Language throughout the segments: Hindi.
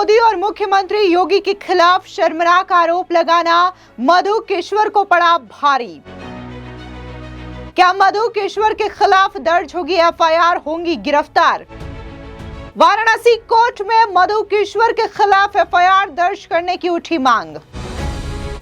मोदी और मुख्यमंत्री योगी के खिलाफ शर्मनाक आरोप लगाना मधु केशवर को पड़ा भारी। क्या मधु केशवर के खिलाफ दर्ज होगी एफआईआर, होंगी गिरफ्तार? वाराणसी कोर्ट में मधु केशवर के खिलाफ एफआईआर दर्ज करने की उठी मांग।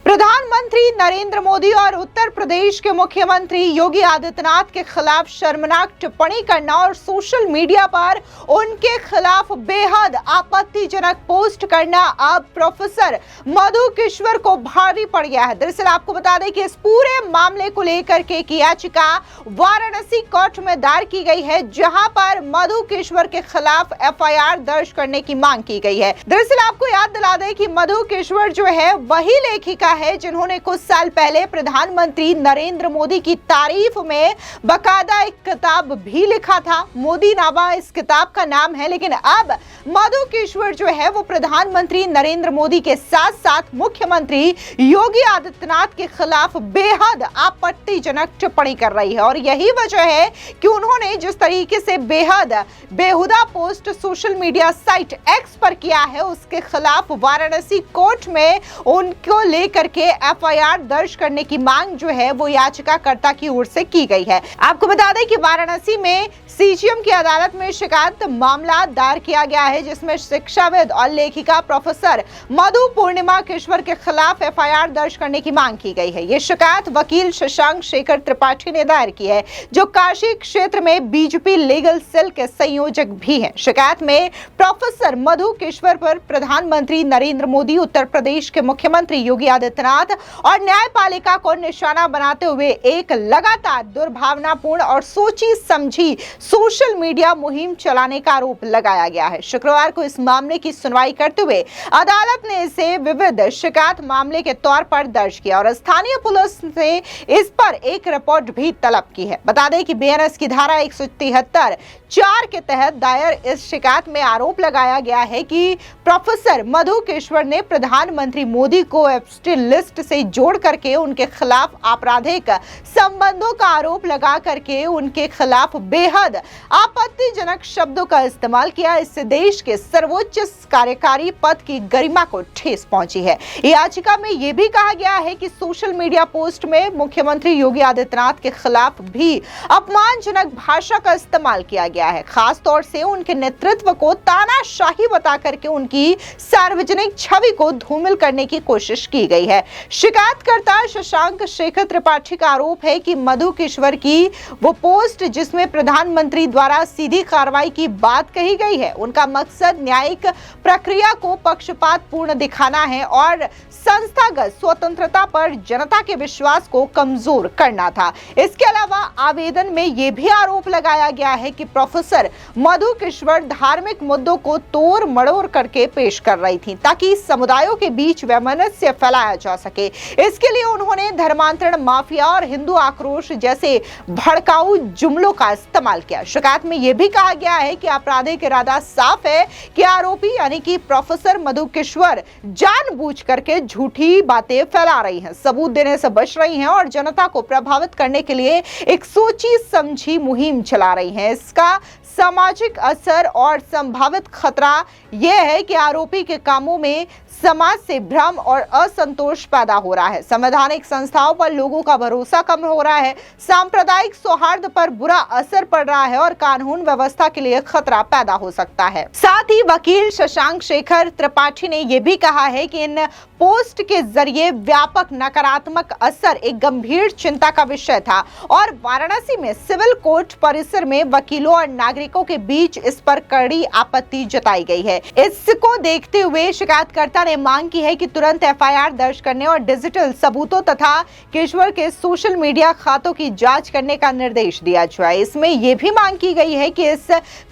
प्रधानमंत्री नरेंद्र मोदी और उत्तर प्रदेश के मुख्यमंत्री योगी आदित्यनाथ के खिलाफ शर्मनाक टिप्पणी करना और सोशल मीडिया पर उनके खिलाफ बेहद आपत्तिजनक पोस्ट करना अब प्रोफेसर मधु केशवर को भारी पड़ गया है। दरअसल आपको बता दें कि इस पूरे मामले को लेकर के एक याचिका वाराणसी कोर्ट में दायर की गई है, जहां पर मधु केशवर के खिलाफ एफआईआर दर्ज करने की मांग की गई है। दरअसल आपको याद दिला दें कि मधु केशवर जो है वही लेखिका है जिन्होंने कुछ साल पहले प्रधानमंत्री नरेंद्र मोदी की तारीफ में बकायदा एक किताब भी लिखा था। मोदी नामा इस किताब का नाम है। लेकिन अब मधु केशवर जो है वो प्रधानमंत्री नरेंद्र मोदी के साथ साथ मुख्यमंत्री योगी आदित्यनाथ के खिलाफ बेहद आपत्तिजनक टिप्पणी कर रही है और यही वजह है कि उन्होंने जिस तरीके से बेहद बेहुदा post social media site X पर किया है, उसके खिलाफ वाराणसी कोर्ट में उनको लेकर के एफआईआर दर्ज करने की मांग जो है वो याचिकाकर्ता की ओर से की गई है। आपको बता दें कि वाराणसी में सीजीएम की अदालत में शिकायत मामला दायर किया गया है, जिसमें शिक्षाविद और लेखिका प्रोफेसर मधु पूर्णिमा केशवर के खिलाफ एफआईआर दर्ज करने की मांग की गई है। ये शिकायत वकील शशांक शेखर त्रिपाठी ने दायर की है, जो काशी क्षेत्र में बीजेपी लीगल सेल के संयोजक भी हैं। शिकायत में प्रोफेसर मधु केशवर पर प्रधानमंत्री नरेंद्र मोदी, उत्तर प्रदेश के मुख्यमंत्री योगी आदित्यनाथ और न्यायपालिका को निशाना बनाते हुए एक लगातार दुर्भावनापूर्ण और सोची समझी सोशल मीडिया मुहिम चलाने का आरोप लगाया गया है। शुक्रवार को इस मामले की सुनवाई करते हुए अदालत ने इसे विविध शिकायत मामले के तौर पर दर्ज किया और स्थानीय पुलिस ने इस पर एक रिपोर्ट भी तलब की है। बता दें कि बीएनएस की धारा 173(4) के तहत दायर इस शिकायत में आरोप लगाया गया है कि प्रोफेसर मधु केशवर ने प्रधानमंत्री मोदी को एप्स्टीन लिस्ट से जोड़ करके उनके खिलाफ आपराधिक संबंधों का आरोप लगा करके उनके खिलाफ बेहद आपत्तिजनक शब्दों का इस्तेमाल किया। इससे देश के सर्वोच्च कार्यकारी पद की गरिमा को ठेस पहुंची है। याचिका में यह भी कहा गया है कि सोशल मीडिया पोस्ट में मुख्यमंत्री योगी आदित्यनाथ के खिलाफ भी अपमानजनक भाषा का इस्तेमाल किया गया है। खास तौर से उनके नेतृत्व को तानाशाही बता करके उनकी सार्वजनिक छवि को धूमिल करने की कोशिश की गई है। शिकायतकर्ता शशांक शेखर त्रिपाठी का आरोप है कि मधु केशवर की वो पोस्ट जिसमें प्रधानमंत्री द्वारा सीधी कार्रवाई की बात कही गई है, उनका मकसद न्यायिक प्रक्रिया को पक्षपातपूर्ण दिखाना है और संस्थागत स्वतंत्रता पर जनता के विश्वास को कमजोर करना था। इसके अलावा आवेदन में यह भी आरोप लगाया गया है कि प्रोफेसर मधु केशवर धार्मिक मुद्दों को तोड़ मड़ोड़ करके पेश कर रही थी ताकि समुदायों के बीच वैमनस्य फैलाया जा सके। इसके लिए उन्होंने धर्मांतरण माफिया और हिंदू आक्रोश जैसे भड़काऊ जुमलों का इस्तेमाल किया। शिकायत में यह भी कहा गया है कि आपराधिक इरादा साफ है कि आरोपी यानी कि प्रोफेसर मधु केशवर जानबूझ करके झूठी बातें फैला रही हैं, सबूत देने से बच रही हैं और जनता को प्रभावित करने के लिए एक सोची समझी मुहिम चला रही हैं। इसका सामाजिक असर और संभावित खतरा यह है कि आरोपी के कामों में समाज से भ्रम और असंतोष पैदा हो रहा है, संवैधानिक संस्थाओं पर लोगों का भरोसा कम हो रहा है, सांप्रदायिक सौहार्द पर बुरा असर पड़ रहा है और कानून व्यवस्था के लिए खतरा पैदा हो सकता है। साथ ही वकील शशांक शेखर त्रिपाठी ने यह भी कहा है कि इन पोस्ट के जरिए व्यापक नकारात्मक असर एक गंभीर चिंता का विषय था और वाराणसी में सिविल कोर्ट परिसर में वकीलों और नागरिकों के बीच इस पर कड़ी आपत्ति जताई गई है। इसको देखते हुए शिकायतकर्ता ने मांग की है कि तुरंत एफआईआर दर्ज करने और डिजिटल सबूतों तथा केशवर के सोशल मीडिया खातों की जांच करने का निर्देश दिया जाए। इसमें यह भी मांग की गई है कि इस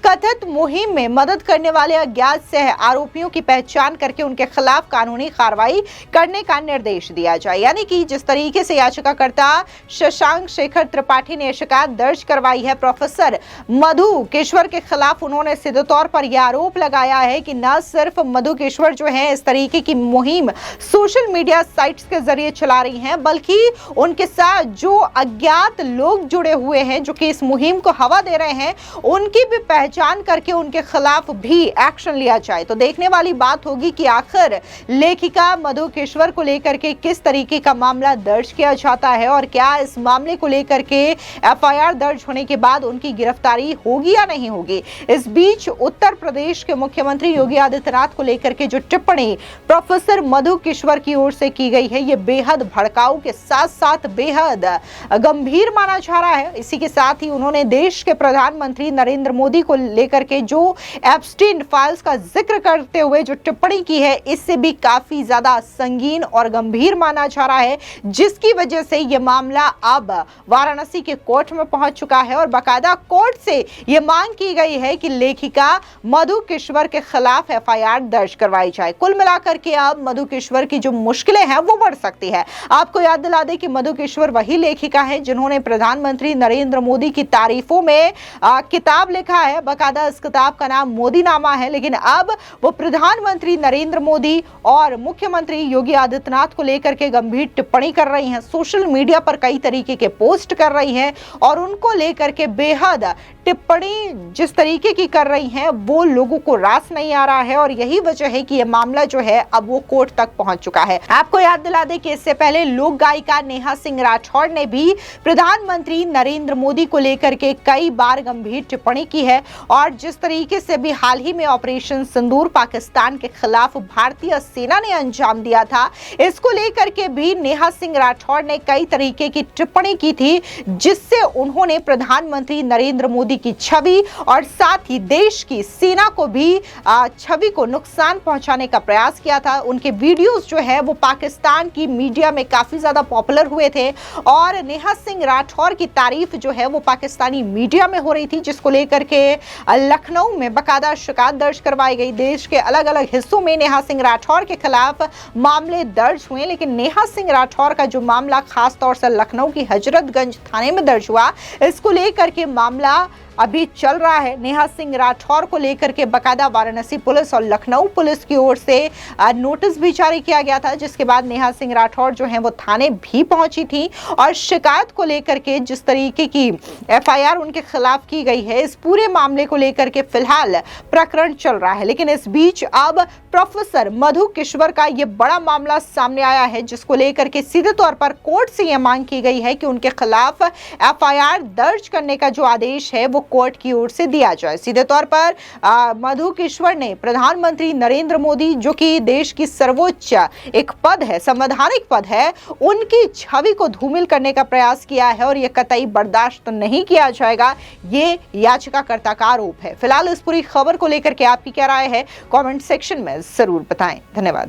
कथित मुहिम में मदद करने वाले अज्ञात सह आरोपियों की पहचान करके उनके खिलाफ कानूनी कार्रवाई कार्रवाई करने का निर्देश दिया जाए। यानी कि जिस तरीके से याचिकाकर्ता शशांक शेखर त्रिपाठी ने शिकायत दर्ज करवाई है प्रोफेसर मधु केश्वर के खिलाफ, उन्होंने सीधे तौर पर यह आरोप लगाया है कि न सिर्फ मधु केश्वर जो है इस तरीके की मुहिम सोशल मीडिया साइट्स के जरिए चला रही हैं, बल्कि उनके साथ जो अज्ञात लोग जुड़े हुए हैं जो कि इस मुहिम को हवा दे रहे हैं, उनकी भी पहचान करके उनके खिलाफ भी एक्शन लिया जाए। तो देखने वाली बात होगी कि आखिर लेखिका मधु केश्वर को लेकर के किस तरीके का मामला दर्ज किया जाता है और क्या इस मामले को लेकर के एफआईआर दर्ज होने के बाद उनकी गिरफ्तारी होगी या नहीं होगी। इस बीच उत्तर प्रदेश के मुख्यमंत्री योगी आदित्यनाथ को लेकर के जो टिप्पणी प्रोफेसर मधु केश्वर की ओर से की गई है, ये बेहद भड़काऊ के साथ साथ बेहद गंभीर माना जा रहा है। इसी के साथ ही उन्होंने देश के प्रधानमंत्री नरेंद्र मोदी को लेकर के जो एप्स्टीन फाइल्स का जिक्र करते हुए जो टिप्पणी की है, इससे भी काफी ज्यादा संगीन और गंभीर माना जा रहा है, जिसकी वजह से यह मामला अब वाराणसी के कोर्ट में पहुंच चुका है और बाकायदा कोर्ट से यह मांग की गई है कि लेखिका मधु केश्वर के खिलाफ एफआईआर दर्ज करवाई जाए। कुल मिलाकर के अब मधु केश्वर की जो मुश्किलें हैं वो बढ़ सकती है। आपको याद दिला दें कि मधु केश्वर वही लेखिका है जिन्होंने प्रधानमंत्री नरेंद्र मोदी की तारीफों में किताब लिखा है। बाकायदा इस किताब का नाम मोदीनामा है, लेकिन अब वो प्रधानमंत्री नरेंद्र मोदी और मुख्यमंत्री योगी आदित्यनाथ को लेकर के गंभीर टिप्पणी कर रही हैं, सोशल मीडिया पर कई तरीके के पोस्ट कर रही हैं और उनको लेकर के बेहद टिप्पणी जिस तरीके की कर रही हैं वो लोगों को रास नहीं आ रहा है और यही वजह है कि यह मामला जो है अब वो कोर्ट तक पहुंच चुका है। आपको याद दिला दें कि इससे पहले लोक गायिका नेहा सिंह राठौड़ ने भी प्रधानमंत्री नरेंद्र मोदी को लेकर के कई बार गंभीर टिप्पणी की है और जिस तरीके से भी हाल ही में ऑपरेशन सिंदूर पाकिस्तान के खिलाफ भारतीय सेना ने अंजाम दिया था, इसको लेकर के भी नेहा सिंह राठौड़ ने कई तरीके की टिप्पणी की थी, जिससे उन्होंने प्रधानमंत्री नरेंद्र मोदी की छवि और साथ ही देश की सेना को भी छवि को नुकसान पहुंचाने का प्रयास किया था। उनके वीडियोस जो है वो पाकिस्तान की मीडिया में काफी ज्यादा पॉपुलर हुए थे और नेहा सिंह राठौड़ की तारीफ जो है वो पाकिस्तानी मीडिया में हो रही थी, जिसको लेकर के लखनऊ में बाकायदा शिकायत दर्ज करवाई गई। देश के अलग अलग हिस्सों में नेहा सिंह राठौड़ के खिलाफ मामले दर्ज हुए, लेकिन नेहा सिंह राठौड़ का जो मामला खास तौर से लखनऊ की हजरतगंज थाने में दर्ज हुआ, इसको लेकर के मामला अभी चल रहा है। नेहा सिंह राठौड़ को लेकर के बाकायदा वाराणसी पुलिस और लखनऊ पुलिस की ओर से नोटिस भी जारी किया गया था, जिसके बाद नेहा सिंह राठौड़ जो है वो थाने भी पहुंची थी और शिकायत को लेकर के जिस तरीके की एफआईआर उनके खिलाफ की गई है, इस पूरे मामले को लेकर के फिलहाल प्रकरण चल रहा है। लेकिन इस बीच अब प्रोफेसर मधु केश्वर का ये बड़ा मामला सामने आया है, जिसको लेकर के सीधे तौर पर कोर्ट से यह मांग की गई है कि उनके खिलाफ एफआईआर दर्ज करने का जो आदेश है वो कोर्ट की ओर से दिया जाए। सीधे तौर पर मधु केश्वर ने प्रधानमंत्री नरेंद्र मोदी, जो कि देश की सर्वोच्च एक पद है, संवैधानिक पद है, उनकी छवि को धूमिल करने का प्रयास किया है और यह कतई बर्दाश्त नहीं किया जाएगा, ये याचिकाकर्ता का आरोप है। फिलहाल इस पूरी खबर को लेकर के आपकी क्या राय है, कमेंट सेक्शन में जरूर बताएं। धन्यवाद।